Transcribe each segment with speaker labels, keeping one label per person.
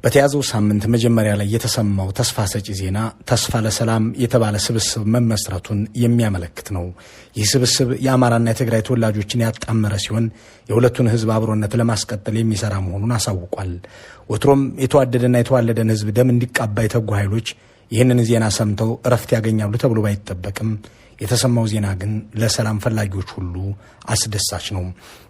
Speaker 1: በተያዘው ሳምንት መጀመሪያ ላይ የተሰማው ተስፋ ሰጪ ዜና ተስፋ ለሰላም የተባለ ስብስብ መመስረቱን የሚያመለክት ነው። ይህ ስብስብ የአማራና የትግራይ ተወላጆችን ያጣመረ ሲሆን የሁለቱን ህዝብ አብሮነት ለማስቀጠል የሚሰራ መሆኑን አሳውቋል። ወትሮም የተዋደደና የተዋለደን ህዝብ ደም እንዲቃባ የተጉ ኃይሎች ይህንን ዜና ሰምተው እረፍት ያገኛሉ ተብሎ ባይጠበቅም የተሰማው ዜና ግን ለሰላም ፈላጊዎች ሁሉ አስደሳች ነው።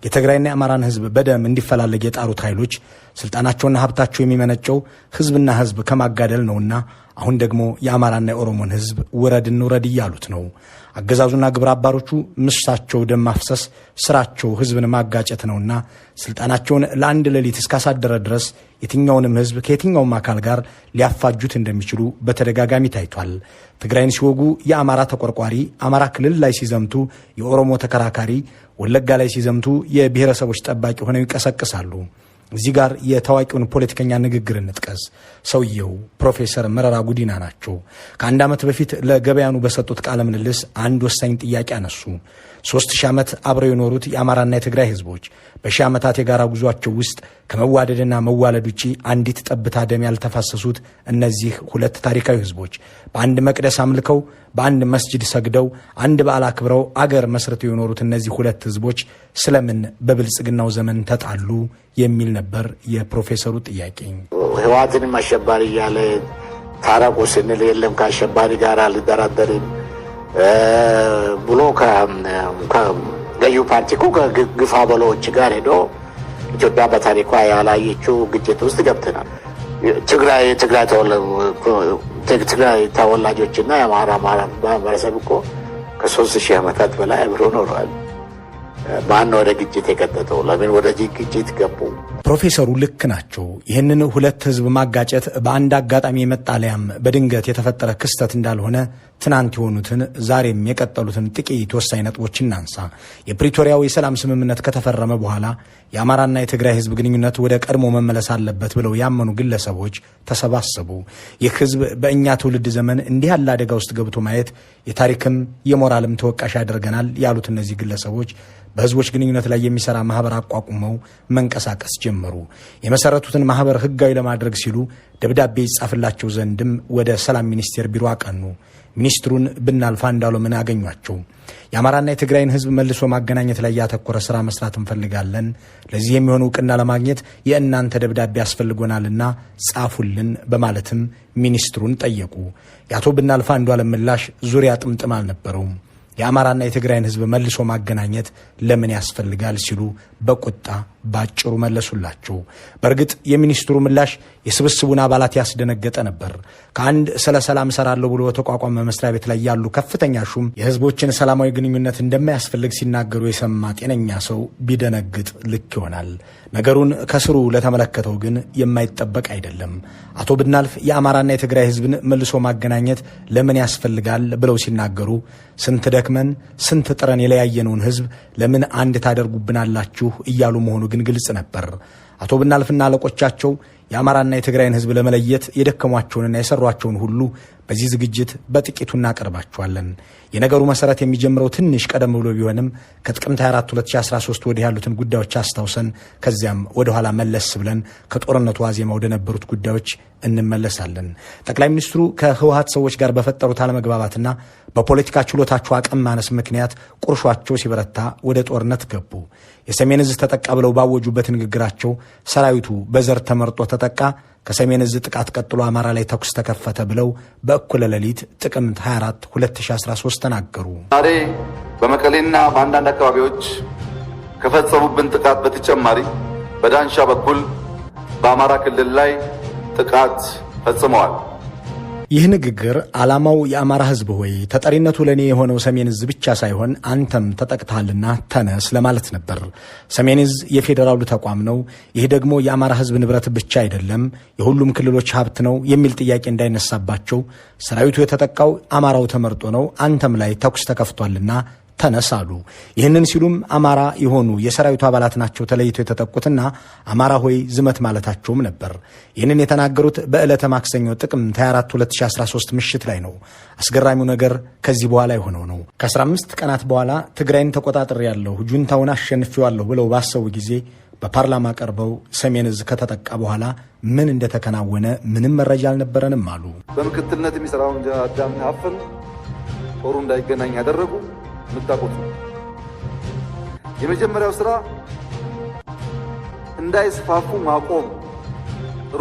Speaker 1: የትግራይና የአማራን ህዝብ በደም እንዲፈላለግ የጣሩት ኃይሎች ስልጣናቸውና ሀብታቸው የሚመነጨው ህዝብና ህዝብ ከማጋደል ነውና አሁን ደግሞ የአማራና የኦሮሞን ህዝብ ውረድ እንውረድ እያሉት ነው። አገዛዙና ግብረ አባሮቹ ምሳቸው ደም ማፍሰስ፣ ስራቸው ህዝብን ማጋጨት ነውና ስልጣናቸውን ለአንድ ሌሊት እስካሳደረ ድረስ የትኛውንም ህዝብ ከየትኛውም አካል ጋር ሊያፋጁት እንደሚችሉ በተደጋጋሚ ታይቷል። ትግራይን ሲወጉ የአማራ ተቆርቋሪ፣ አማራ ክልል ላይ ሲዘምቱ የኦሮሞ ተከራካሪ፣ ወለጋ ላይ ሲዘምቱ የብሔረሰቦች ጠባቂ ሆነው ይቀሰቅሳሉ። እዚህ ጋር የታዋቂውን ፖለቲከኛ ንግግር እንጥቀስ። ሰውየው ፕሮፌሰር መረራ ጉዲና ናቸው። ከአንድ ዓመት በፊት ለገበያኑ በሰጡት ቃለ ምልልስ አንድ ወሳኝ ጥያቄ አነሱ። 3000 ዓመት አብረው የኖሩት የአማራና የትግራይ ህዝቦች በሺህ ዓመታት የጋራ ጉዟቸው ውስጥ ከመዋደድና መዋለድ ውጪ አንዲት ጠብታ ደም ያልተፋሰሱት እነዚህ ሁለት ታሪካዊ ህዝቦች በአንድ መቅደስ አምልከው በአንድ መስጂድ ሰግደው አንድ በዓል አክብረው አገር መስርተው የኖሩት እነዚህ ሁለት ህዝቦች ስለምን በብልጽግናው ዘመን ተጣሉ የሚል ነበር የፕሮፌሰሩ ጥያቄ።
Speaker 2: ህወሓትንም አሸባሪ እያለ ታረቁ ስንል የለም ከአሸባሪ ጋር አልደራደርም ብሎ ከገዢው ፓርቲ እኮ ከግፋ በሎዎች ጋር ሄዶ ኢትዮጵያ በታሪኳ ያላየችው ግጭት ውስጥ ገብተናል። ትግራይ ተወላጆችና የአማራ ማህበረሰብ እኮ ከ3000 ዓመታት በላይ አብሮ ኖረዋል። ማን ወደ ግጭት የቀጠተው? ለምን ወደ ግጭት ገቡ?
Speaker 1: ፕሮፌሰሩ ልክ ናቸው። ይህንን ሁለት ህዝብ ማጋጨት በአንድ አጋጣሚ የመጣለያም በድንገት የተፈጠረ ክስተት እንዳልሆነ ትናንት የሆኑትን ዛሬም የቀጠሉትን ጥቂት ወሳኝ ነጥቦች እናንሳ። የፕሪቶሪያው የሰላም ስምምነት ከተፈረመ በኋላ የአማራና የትግራይ ህዝብ ግንኙነት ወደ ቀድሞ መመለስ አለበት ብለው ያመኑ ግለሰቦች ተሰባሰቡ። ይህ ህዝብ በእኛ ትውልድ ዘመን እንዲህ ያለ አደጋ ውስጥ ገብቶ ማየት የታሪክም የሞራልም ተወቃሽ ያደርገናል ያሉት እነዚህ ግለሰቦች በህዝቦች ግንኙነት ላይ የሚሰራ ማህበር አቋቁመው መንቀሳቀስ ጀመሩ። የመሰረቱትን ማህበር ህጋዊ ለማድረግ ሲሉ ደብዳቤ ይጻፍላቸው ዘንድም ወደ ሰላም ሚኒስቴር ቢሮ አቀኑ። ሚኒስትሩን ብናልፍ አንዱዓለምን አገኟቸው። የአማራና የትግራይን ህዝብ መልሶ ማገናኘት ላይ ያተኮረ ስራ መስራት እንፈልጋለን። ለዚህ የሚሆን እውቅና ለማግኘት የእናንተ ደብዳቤ ያስፈልጎናልና ጻፉልን በማለትም ሚኒስትሩን ጠየቁ። የአቶ ብናልፍ አንዱዓለም ምላሽ ዙሪያ ጥምጥም አልነበረውም። የአማራና የትግራይን ህዝብ መልሶ ማገናኘት ለምን ያስፈልጋል ሲሉ በቁጣ ባጭሩ መለሱላቸው። በእርግጥ የሚኒስትሩ ምላሽ የስብስቡን አባላት ያስደነገጠ ነበር። ከአንድ ስለ ሰላም ሰራለሁ ብሎ በተቋቋመ መስሪያ ቤት ላይ ያሉ ከፍተኛ ሹም የህዝቦችን ሰላማዊ ግንኙነት እንደማያስፈልግ ሲናገሩ የሰማ ጤነኛ ሰው ቢደነግጥ ልክ ይሆናል። ነገሩን ከስሩ ለተመለከተው ግን የማይጠበቅ አይደለም። አቶ ብናልፍ የአማራና የትግራይ ህዝብን መልሶ ማገናኘት ለምን ያስፈልጋል ብለው ሲናገሩ ስንት ደክመን ስንት ጥረን የለያየነውን ህዝብ ለምን አንድ ታደርጉብናላችሁ እያሉ መሆኑ ግን ግልጽ ነበር። አቶ ብናልፍና አለቆቻቸው የአማራና የትግራይን ህዝብ ለመለየት የደከሟቸውንና የሰሯቸውን ሁሉ በዚህ ዝግጅት በጥቂቱ እናቀርባቸዋለን። የነገሩ መሰረት የሚጀምረው ትንሽ ቀደም ብሎ ቢሆንም ከጥቅምት 24 2013 ወዲህ ያሉትን ጉዳዮች አስታውሰን ከዚያም ወደ ኋላ መለስ ብለን ከጦርነቱ ዋዜማ ወደ ነበሩት ጉዳዮች እንመለሳለን። ጠቅላይ ሚኒስትሩ ከህወሓት ሰዎች ጋር በፈጠሩት አለመግባባትና በፖለቲካ ችሎታቸው አቅም ማነስ ምክንያት ቁርሿቸው ሲበረታ ወደ ጦርነት ገቡ። የሰሜን ዕዝ ተጠቃ ብለው ባወጁበት ንግግራቸው ሰራዊቱ በዘር ተመርጦ ተጠቃ፣ ከሰሜን ዕዝ ጥቃት ቀጥሎ አማራ ላይ ተኩስ ተከፈተ ብለው በእኩለ ሌሊት ጥቅምት 24 2013 ተናገሩ።
Speaker 3: ዛሬ በመቀሌና በአንዳንድ አካባቢዎች ከፈጸሙብን ጥቃት በተጨማሪ በዳንሻ በኩል በአማራ ክልል ላይ ጥቃት ፈጽመዋል።
Speaker 1: ይህ ንግግር ዓላማው የአማራ ህዝብ ሆይ ተጠሪነቱ ለኔ የሆነው ሰሜን ዕዝ ብቻ ሳይሆን አንተም ተጠቅታልና ተነስ ለማለት ነበር። ሰሜን ዕዝ የፌዴራሉ ተቋም ነው። ይህ ደግሞ የአማራ ህዝብ ንብረት ብቻ አይደለም፣ የሁሉም ክልሎች ሀብት ነው የሚል ጥያቄ እንዳይነሳባቸው ሰራዊቱ የተጠቃው አማራው ተመርጦ ነው፣ አንተም ላይ ተኩስ ተከፍቷልና ተነሳሉ። ይህንን ሲሉም አማራ የሆኑ የሰራዊቱ አባላት ናቸው ተለይተው የተጠቁትና አማራ ሆይ ዝመት ማለታቸውም ነበር። ይህንን የተናገሩት በዕለተ ማክሰኞ ጥቅምት 24 2013 ምሽት ላይ ነው። አስገራሚው ነገር ከዚህ በኋላ የሆነው ነው። ከ15 ቀናት በኋላ ትግራይን ተቆጣጥሬያለሁ፣ ጁንታውን አሸንፌዋለሁ ብለው ባሰቡ ጊዜ በፓርላማ ቀርበው ሰሜን ዕዝ ከተጠቃ በኋላ ምን እንደተከናወነ ምንም መረጃ አልነበረንም አሉ።
Speaker 3: በምክትልነት የሚሰራውን አዳም አፈኑ፣ ጦሩ እንዳይገናኝ ያደረጉ የምታውቁት ነው። የመጀመሪያው ስራ እንዳይስፋፉ ማቆም።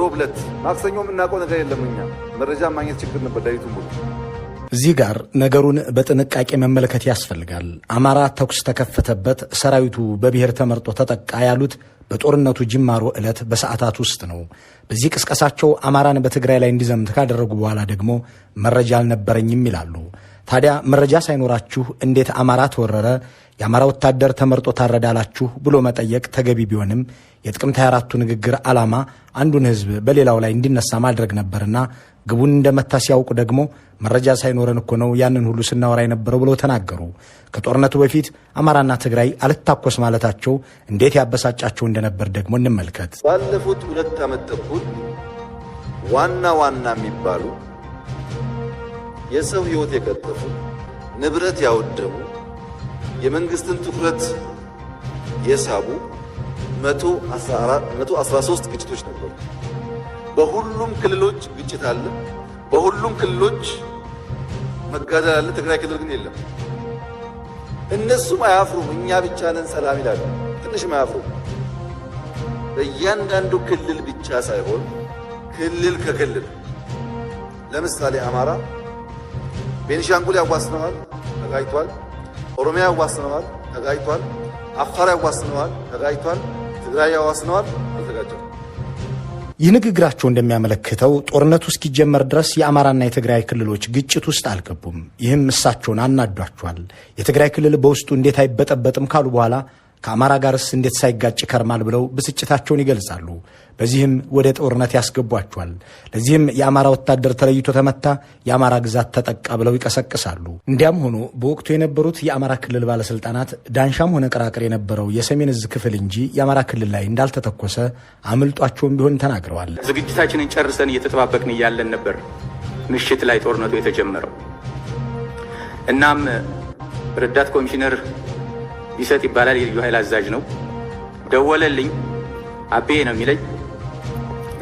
Speaker 3: ሮብለት ማክሰኞ የምናውቀው ነገር የለም። እኛ መረጃ ማግኘት ችግር ነበር ዳይቱ ሙሉ።
Speaker 1: እዚህ ጋር ነገሩን በጥንቃቄ መመልከት ያስፈልጋል። አማራ ተኩስ ተከፈተበት፣ ሰራዊቱ በብሔር ተመርጦ ተጠቃ ያሉት በጦርነቱ ጅማሮ ዕለት በሰዓታት ውስጥ ነው። በዚህ ቅስቀሳቸው አማራን በትግራይ ላይ እንዲዘምት ካደረጉ በኋላ ደግሞ መረጃ አልነበረኝም ይላሉ። ታዲያ መረጃ ሳይኖራችሁ እንዴት አማራ ተወረረ፣ የአማራ ወታደር ተመርጦ ታረዳላችሁ ብሎ መጠየቅ ተገቢ ቢሆንም የጥቅምት 24ቱ ንግግር ዓላማ አንዱን ሕዝብ በሌላው ላይ እንዲነሳ ማድረግ ነበርና ግቡን እንደመታ ሲያውቁ ደግሞ መረጃ ሳይኖረን እኮ ነው ያንን ሁሉ ስናወራ የነበረው ብለው ተናገሩ። ከጦርነቱ በፊት አማራና ትግራይ አልታኮስ ማለታቸው እንዴት ያበሳጫቸው እንደነበር ደግሞ እንመልከት።
Speaker 3: ባለፉት 2 ዓመት ተኩል ዋና የሚባሉ የሰው ሕይወት የቀጠፉ ንብረት ያወደሙ የመንግስትን ትኩረት የሳቡ 113 ግጭቶች ነበሩ። በሁሉም ክልሎች ግጭት አለ። በሁሉም ክልሎች መጋደል አለ። ትግራይ ክልል ግን የለም። እነሱም አያፍሩም። እኛ ብቻ ነን ሰላም ይላሉ። ትንሽም አያፍሩም። በእያንዳንዱ ክልል ብቻ ሳይሆን ክልል ከክልል ለምሳሌ አማራ ቤኒሻንጉል ያዋስነዋል፣ ተጋጭቷል። ኦሮሚያ ያዋስነዋል፣ ተጋጭቷል። አፋር ያዋስነዋል፣ ተጋጭቷል። ትግራይ ያዋስነዋል፣ አልተጋጨም።
Speaker 1: ይህ ንግግራቸው እንደሚያመለክተው ጦርነቱ እስኪጀመር ድረስ የአማራና የትግራይ ክልሎች ግጭት ውስጥ አልገቡም። ይህም እሳቸውን አናዷቸዋል። የትግራይ ክልል በውስጡ እንዴት አይበጠበጥም ካሉ በኋላ ከአማራ ጋርስ እንዴት ሳይጋጭ ከርማል ብለው ብስጭታቸውን ይገልጻሉ። በዚህም ወደ ጦርነት ያስገቧቸዋል። ለዚህም የአማራ ወታደር ተለይቶ ተመታ፣ የአማራ ግዛት ተጠቃ ብለው ይቀሰቅሳሉ። እንዲያም ሆኖ በወቅቱ የነበሩት የአማራ ክልል ባለስልጣናት ዳንሻም ሆነ ቀራቅር የነበረው የሰሜን ዕዝ ክፍል እንጂ የአማራ ክልል ላይ እንዳልተተኮሰ አምልጧቸውም ቢሆን ተናግረዋል።
Speaker 4: ዝግጅታችንን ጨርሰን እየተጠባበቅን እያለን ነበር ምሽት ላይ ጦርነቱ የተጀመረው። እናም ረዳት ኮሚሽነር ይሰጥ ይባላል፣ የልዩ ኃይል አዛዥ ነው። ደወለልኝ። አቤ ነው የሚለኝ።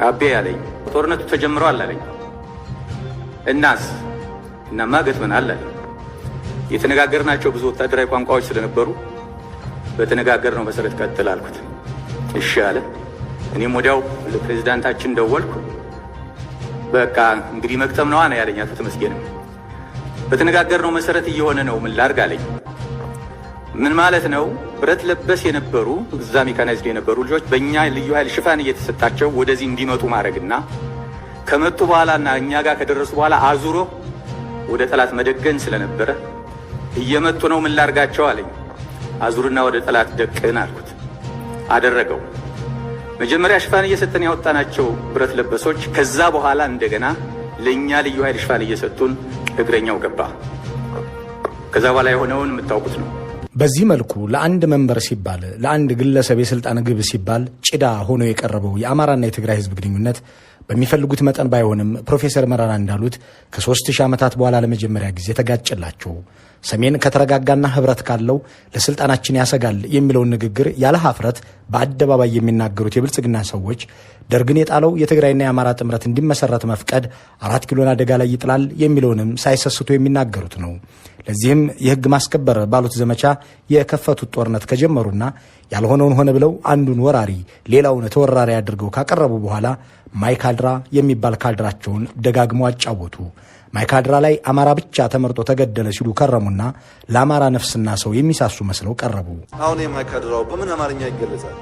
Speaker 4: አቤ አለኝ፣ ጦርነቱ ተጀምሯል አለኝ። እናማ ገጥመናል አለኝ። የተነጋገርናቸው ብዙ ወታደራዊ ቋንቋዎች ስለነበሩ በተነጋገርነው መሰረት ቀጥል አልኩት። እሺ አለ። እኔም ወዲያው ለፕሬዝዳንታችን ደወልኩ። በቃ እንግዲህ መቅጠም ነዋ ነው ያለኝ አቶ ተመስገንም። በተነጋገርነው መሰረት እየሆነ ነው፣ ምን ላድርግ አለኝ። ምን ማለት ነው? ብረት ለበስ የነበሩ እዛ ሜካናይዝድ የነበሩ ልጆች በእኛ ልዩ ኃይል ሽፋን እየተሰጣቸው ወደዚህ እንዲመጡ ማድረግና ከመጡ በኋላና እኛ ጋር ከደረሱ በኋላ አዙሮ ወደ ጠላት መደገን ስለነበረ እየመጡ ነው፣ ምን ላድርጋቸው አለኝ። አዙርና ወደ ጠላት ደቅን አልኩት። አደረገው። መጀመሪያ ሽፋን እየሰጠን ያወጣናቸው ብረት ለበሶች ከዛ በኋላ እንደገና ለእኛ ልዩ ኃይል ሽፋን እየሰጡን እግረኛው ገባ። ከዛ በኋላ የሆነውን የምታውቁት ነው።
Speaker 1: በዚህ መልኩ ለአንድ መንበር ሲባል ለአንድ ግለሰብ የስልጣን ግብ ሲባል ጭዳ ሆኖ የቀረበው የአማራና የትግራይ ህዝብ ግንኙነት በሚፈልጉት መጠን ባይሆንም ፕሮፌሰር መራራ እንዳሉት ከ3000 ዓመታት በኋላ ለመጀመሪያ ጊዜ ተጋጨላቸው። ሰሜን ከተረጋጋና ህብረት ካለው ለስልጣናችን ያሰጋል የሚለውን ንግግር ያለ ሀፍረት በአደባባይ የሚናገሩት የብልጽግና ሰዎች ደርግን የጣለው የትግራይና የአማራ ጥምረት እንዲመሰረት መፍቀድ 4 ኪሎን አደጋ ላይ ይጥላል የሚለውንም ሳይሰስቱ የሚናገሩት ነው። ለዚህም የህግ ማስከበር ባሉት ዘመቻ የከፈቱት ጦርነት ከጀመሩና ያልሆነውን ሆነ ብለው አንዱን ወራሪ ሌላውን ተወራሪ አድርገው ካቀረቡ በኋላ ማይካድራ የሚባል ካድራቸውን ደጋግመው አጫወቱ። ማይካድራ ላይ አማራ ብቻ ተመርጦ ተገደለ ሲሉ ከረሙና ለአማራ ነፍስና ሰው የሚሳሱ መስለው ቀረቡ።
Speaker 3: አሁን የማይካድራው በምን አማርኛ ይገለጻል?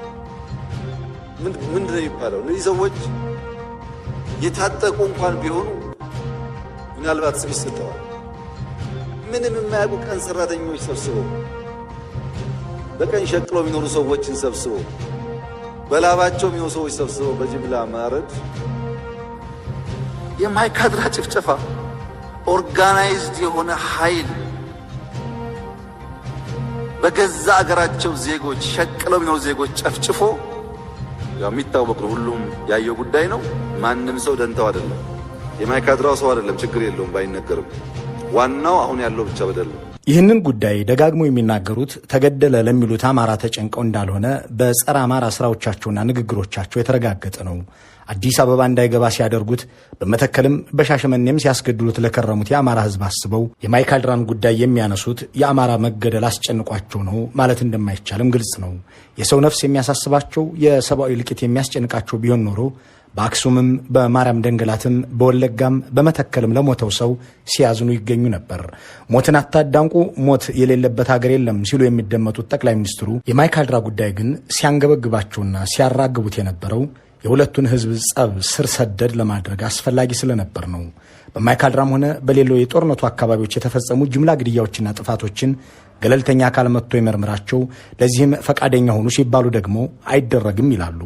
Speaker 3: ምንድነው የሚባለው? እነዚህ ሰዎች የታጠቁ እንኳን ቢሆኑ ምናልባት ስም ይሰጠዋል። ምንም የማያውቁ ቀን ሰራተኞች ሰብስበው በቀን ሸቅለው የሚኖሩ ሰዎችን ሰብስበው በላባቸው የሚኖሩ ሰዎች ሰብስበው በጅምላ ማረድ የማይካድራ ጭፍጨፋ ኦርጋናይዝድ የሆነ ኃይል በገዛ አገራቸው ዜጎች ሸቅለው የሚኖሩ ዜጎች ጨፍጭፎ የሚታወቅ ነው። ሁሉም ያየው ጉዳይ ነው። ማንም ሰው ደንታው አይደለም። የማይካድራው ሰው አይደለም፣ ችግር የለውም ባይነገርም፣ ዋናው አሁን ያለው ብቻ በደል ነው።
Speaker 1: ይህንን ጉዳይ ደጋግሞ የሚናገሩት ተገደለ ለሚሉት አማራ ተጨንቀው እንዳልሆነ በጸረ አማራ ስራዎቻቸውና ንግግሮቻቸው የተረጋገጠ ነው። አዲስ አበባ እንዳይገባ ሲያደርጉት በመተከልም በሻሸመኔም ሲያስገድሉት ለከረሙት የአማራ ሕዝብ አስበው የማይካድራን ጉዳይ የሚያነሱት የአማራ መገደል አስጨንቋቸው ነው ማለት እንደማይቻልም ግልጽ ነው። የሰው ነፍስ የሚያሳስባቸው የሰብአዊ ልቂት የሚያስጨንቃቸው ቢሆን ኖሮ በአክሱምም በማርያም ደንገላትም በወለጋም በመተከልም ለሞተው ሰው ሲያዝኑ ይገኙ ነበር። ሞትን አታዳንቁ፣ ሞት የሌለበት ሀገር የለም ሲሉ የሚደመጡት ጠቅላይ ሚኒስትሩ የማይካድራ ጉዳይ ግን ሲያንገበግባቸውና ሲያራግቡት የነበረው የሁለቱን ህዝብ ጸብ ስር ሰደድ ለማድረግ አስፈላጊ ስለነበር ነው። በማይካድራም ሆነ በሌሎች የጦርነቱ አካባቢዎች የተፈጸሙ ጅምላ ግድያዎችና ጥፋቶችን ገለልተኛ አካል መጥቶ ይመርምራቸው፣ ለዚህም ፈቃደኛ ሆኑ ሲባሉ ደግሞ አይደረግም ይላሉ።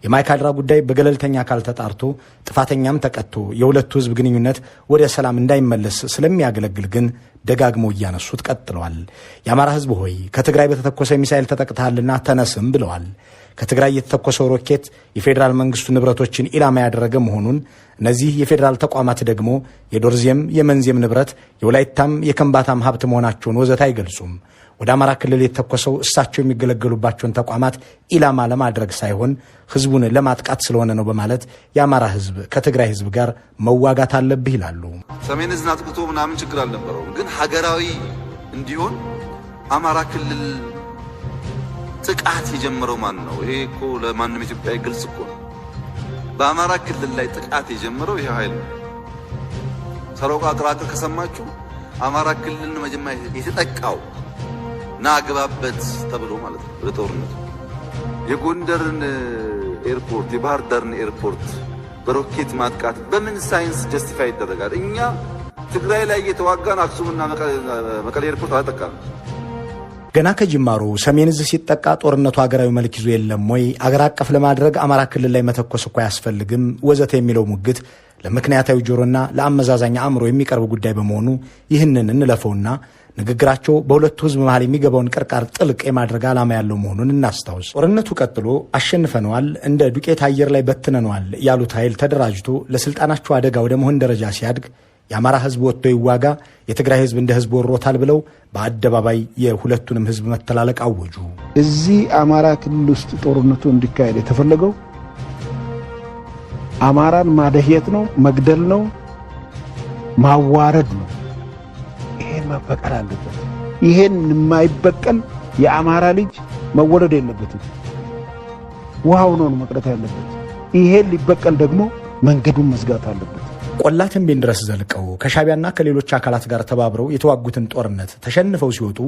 Speaker 1: የማይካድራ ጉዳይ በገለልተኛ አካል ተጣርቶ ጥፋተኛም ተቀጥቶ የሁለቱ ህዝብ ግንኙነት ወደ ሰላም እንዳይመለስ ስለሚያገለግል ግን ደጋግሞ እያነሱት ቀጥለዋል። የአማራ ህዝብ ሆይ ከትግራይ በተተኮሰ ሚሳኤል ተጠቅተሃልና ተነስም ብለዋል። ከትግራይ የተተኮሰው ሮኬት የፌዴራል መንግስቱ ንብረቶችን ኢላማ ያደረገ መሆኑን፣ እነዚህ የፌዴራል ተቋማት ደግሞ የዶርዜም የመንዜም ንብረት የወላይታም የከምባታም ሀብት መሆናቸውን ወዘተ አይገልጹም። ወደ አማራ ክልል የተተኮሰው እሳቸው የሚገለገሉባቸውን ተቋማት ኢላማ ለማድረግ ሳይሆን ህዝቡን ለማጥቃት ስለሆነ ነው በማለት የአማራ ህዝብ ከትግራይ ህዝብ ጋር መዋጋት አለብህ ይላሉ።
Speaker 3: ሰሜን ዕዝን አጥቅቶ ምናምን ችግር አልነበረውም፣ ግን ሀገራዊ እንዲሆን አማራ ክልል ጥቃት የጀመረው ማን ነው? ይሄ እኮ ለማንም ኢትዮጵያዊ ግልጽ እኮ ነው። በአማራ ክልል ላይ ጥቃት የጀመረው ይሄ ኃይል ነው። ሰሮቃ አቅራቅር ከሰማችሁ አማራ ክልል መጀመሪያ የተጠቃው ና አግባበት ተብሎ ማለት ነው። በጦርነቱ የጎንደርን ኤርፖርት የባህር ዳርን ኤርፖርት በሮኬት ማጥቃት በምን ሳይንስ ጀስቲፋይ ይደረጋል? እኛ ትግራይ ላይ እየተዋጋን አክሱምና መቀሌ ኤርፖርት አላጠቃንም።
Speaker 1: ገና ከጅማሩ ሰሜን ዕዝ ሲጠቃ ጦርነቱ ሀገራዊ መልክ ይዞ የለም ወይ? አገር አቀፍ ለማድረግ አማራ ክልል ላይ መተኮስ እኮ አያስፈልግም ወዘተ የሚለው ሙግት ለምክንያታዊ ጆሮና ለአመዛዛኝ አእምሮ የሚቀርብ ጉዳይ በመሆኑ ይህንን እንለፈውና ንግግራቸው በሁለቱ ህዝብ መሃል የሚገባውን ቅርቃር ጥልቅ የማድረግ ዓላማ ያለው መሆኑን እናስታውስ። ጦርነቱ ቀጥሎ አሸንፈነዋል፣ እንደ ዱቄት አየር ላይ በትነነዋል ያሉት ኃይል ተደራጅቶ ለስልጣናቸው አደጋ ወደ መሆን ደረጃ ሲያድግ የአማራ ህዝብ ወጥቶ ይዋጋ፣ የትግራይ ህዝብ እንደ ህዝብ ወሮታል ብለው በአደባባይ የሁለቱንም ህዝብ መተላለቅ አወጁ።
Speaker 5: እዚህ አማራ ክልል ውስጥ ጦርነቱ እንዲካሄድ የተፈለገው አማራን ማደህየት ነው፣ መግደል ነው፣ ማዋረድ ነው። ይሄን መበቀል አለበት። ይሄን የማይበቀል የአማራ ልጅ መወለድ የለበትም። ውሃው ነው መቅረት ያለበት። ይሄን ሊበቀል ደግሞ መንገዱን መዝጋት አለበት።
Speaker 1: ቆላ ተንቤን ድረስ ዘልቀው ከሻቢያና ከሌሎች አካላት ጋር ተባብረው የተዋጉትን ጦርነት ተሸንፈው ሲወጡ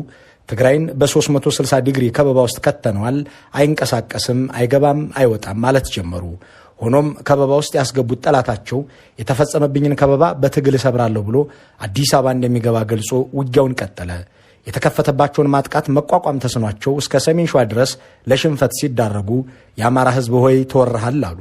Speaker 1: ትግራይን በ360 ዲግሪ ከበባ ውስጥ ከተነዋል፣ አይንቀሳቀስም፣ አይገባም፣ አይወጣም ማለት ጀመሩ። ሆኖም ከበባ ውስጥ ያስገቡት ጠላታቸው የተፈጸመብኝን ከበባ በትግል እሰብራለሁ ብሎ አዲስ አበባ እንደሚገባ ገልጾ ውጊያውን ቀጠለ። የተከፈተባቸውን ማጥቃት መቋቋም ተስኗቸው እስከ ሰሜን ሸዋ ድረስ ለሽንፈት ሲዳረጉ የአማራ ህዝብ ሆይ ተወረሃል አሉ።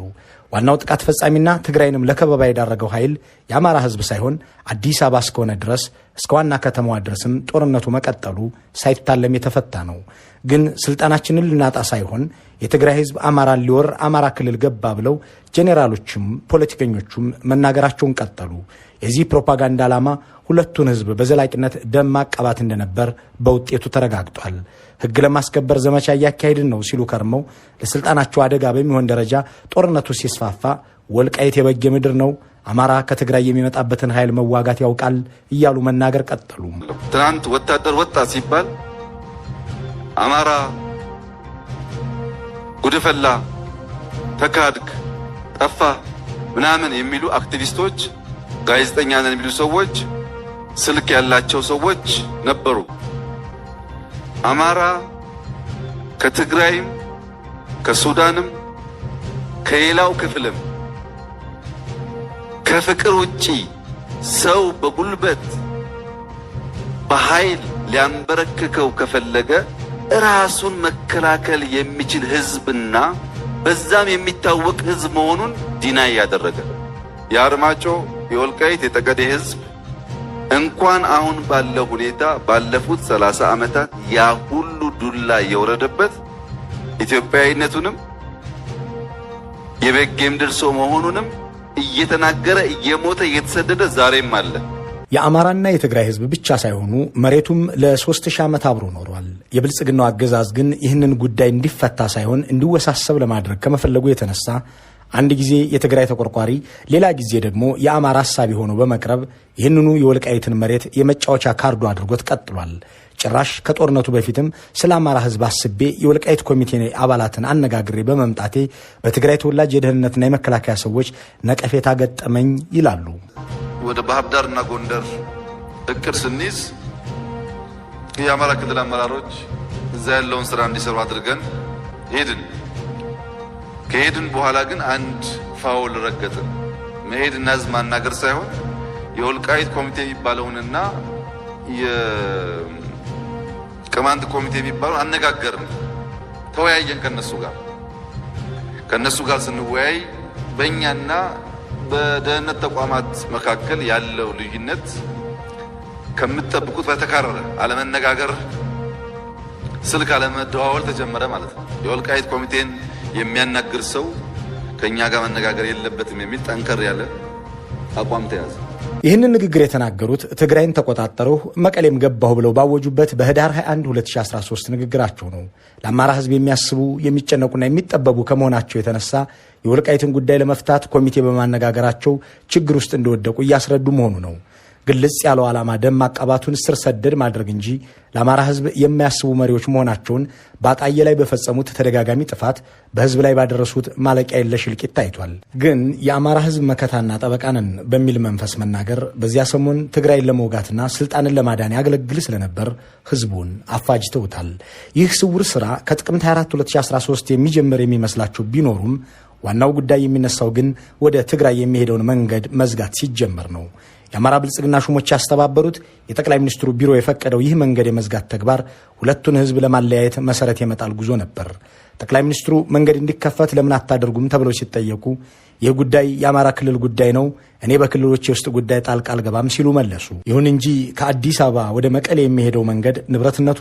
Speaker 1: ዋናው ጥቃት ፈጻሚና ትግራይንም ለከበባ የዳረገው ኃይል የአማራ ህዝብ ሳይሆን አዲስ አበባ እስከሆነ ድረስ እስከ ዋና ከተማዋ ድረስም ጦርነቱ መቀጠሉ ሳይታለም የተፈታ ነው። ግን ስልጣናችንን ልናጣ ሳይሆን የትግራይ ህዝብ አማራን ሊወር አማራ ክልል ገባ ብለው ጄኔራሎችም ፖለቲከኞቹም መናገራቸውን ቀጠሉ። የዚህ ፕሮፓጋንዳ ዓላማ ሁለቱን ህዝብ በዘላቂነት ደም ማቀባት እንደነበር በውጤቱ ተረጋግጧል። ህግ ለማስከበር ዘመቻ እያካሄድን ነው ሲሉ ከርመው ለስልጣናቸው አደጋ በሚሆን ደረጃ ጦርነቱ ሲስፋፋ ወልቃይት የበጌ ምድር ነው፣ አማራ ከትግራይ የሚመጣበትን ኃይል መዋጋት ያውቃል እያሉ መናገር ቀጠሉ።
Speaker 3: ትናንት ወታደር ወጣ ሲባል አማራ ጉድፈላ፣ ተካድክ፣ ጠፋ ምናምን የሚሉ አክቲቪስቶች፣ ጋዜጠኛ ነን የሚሉ ሰዎች፣ ስልክ ያላቸው ሰዎች ነበሩ። አማራ ከትግራይም ከሱዳንም ከሌላው ክፍልም ከፍቅር ውጪ ሰው በጉልበት በኃይል ሊያንበረክከው ከፈለገ ራሱን መከላከል የሚችል ህዝብና በዛም የሚታወቅ ህዝብ መሆኑን ዲናይ ያደረገ የአርማጮ የወልቃይት የጠገዴ ህዝብ እንኳን አሁን ባለው ሁኔታ ባለፉት 30 ዓመታት ያ ሁሉ ዱላ የወረደበት ኢትዮጵያዊነቱንም የበጌ ምድር ሰው መሆኑንም እየተናገረ እየሞተ እየተሰደደ ዛሬም አለ።
Speaker 1: የአማራና የትግራይ ህዝብ ብቻ ሳይሆኑ መሬቱም ለ3000 ዓመት አብሮ ኖሯል። የብልጽግናው አገዛዝ ግን ይህንን ጉዳይ እንዲፈታ ሳይሆን እንዲወሳሰብ ለማድረግ ከመፈለጉ የተነሳ አንድ ጊዜ የትግራይ ተቆርቋሪ፣ ሌላ ጊዜ ደግሞ የአማራ ሐሳቢ ሆኖ በመቅረብ ይህንኑ የወልቃይትን መሬት የመጫወቻ ካርዱ አድርጎት ቀጥሏል። ጭራሽ ከጦርነቱ በፊትም ስለ አማራ ህዝብ አስቤ የወልቃይት ኮሚቴ አባላትን አነጋግሬ በመምጣቴ በትግራይ ተወላጅ የደህንነትና የመከላከያ ሰዎች ነቀፌታ ገጠመኝ ይላሉ።
Speaker 3: ወደ ባህር ዳርና ጎንደር እቅድ ስንይዝ የአማራ ክልል አመራሮች እዛ ያለውን ስራ እንዲሰሩ አድርገን ከሄድን በኋላ ግን አንድ ፋውል ረገጥን። መሄድና ህዝብ ማናገር ሳይሆን የወልቃይት ኮሚቴ የሚባለውንና የቅማንት ኮሚቴ የሚባለውን አነጋገርን፣ ተወያየን ከነሱ ጋር ስንወያይ በእኛና በደህንነት ተቋማት መካከል ያለው ልዩነት ከምትጠብቁት በተካረረ አለመነጋገር፣ ስልክ አለመደዋወል ተጀመረ ማለት ነው። የወልቃይት ኮሚቴን የሚያናግር ሰው ከኛ ጋር መነጋገር የለበትም የሚል ጠንከር ያለ አቋም ተያዘ።
Speaker 1: ይህንን ንግግር የተናገሩት ትግራይን ተቆጣጠረው መቀሌም ገባሁ ብለው ባወጁበት በህዳር 21 2013 ንግግራቸው ነው። ለአማራ ህዝብ የሚያስቡ የሚጨነቁና የሚጠበቡ ከመሆናቸው የተነሳ የወልቃይትን ጉዳይ ለመፍታት ኮሚቴ በማነጋገራቸው ችግር ውስጥ እንደወደቁ እያስረዱ መሆኑ ነው። ግልጽ ያለው ዓላማ ደም ማቃባቱን ስር ሰደድ ማድረግ እንጂ ለአማራ ህዝብ የሚያስቡ መሪዎች መሆናቸውን በአጣዬ ላይ በፈጸሙት ተደጋጋሚ ጥፋት በህዝብ ላይ ባደረሱት ማለቂያ የለሽ እልቂት ታይቷል። ግን የአማራ ህዝብ መከታና ጠበቃንን በሚል መንፈስ መናገር በዚያ ሰሞን ትግራይን ለመውጋትና ስልጣንን ለማዳን ያገለግል ስለነበር ህዝቡን አፋጅተውታል። ይህ ስውር ስራ ከጥቅምት 24 2013 የሚጀምር የሚመስላቸው ቢኖሩም ዋናው ጉዳይ የሚነሳው ግን ወደ ትግራይ የሚሄደውን መንገድ መዝጋት ሲጀመር ነው። የአማራ ብልጽግና ሹሞች ያስተባበሩት የጠቅላይ ሚኒስትሩ ቢሮ የፈቀደው ይህ መንገድ የመዝጋት ተግባር ሁለቱን ህዝብ ለማለያየት መሰረት የመጣል ጉዞ ነበር። ጠቅላይ ሚኒስትሩ መንገድ እንዲከፈት ለምን አታደርጉም ተብለው ሲጠየቁ ይህ ጉዳይ የአማራ ክልል ጉዳይ ነው፣ እኔ በክልሎች የውስጥ ጉዳይ ጣልቃ አልገባም ሲሉ መለሱ። ይሁን እንጂ ከአዲስ አበባ ወደ መቀሌ የሚሄደው መንገድ ንብረትነቱ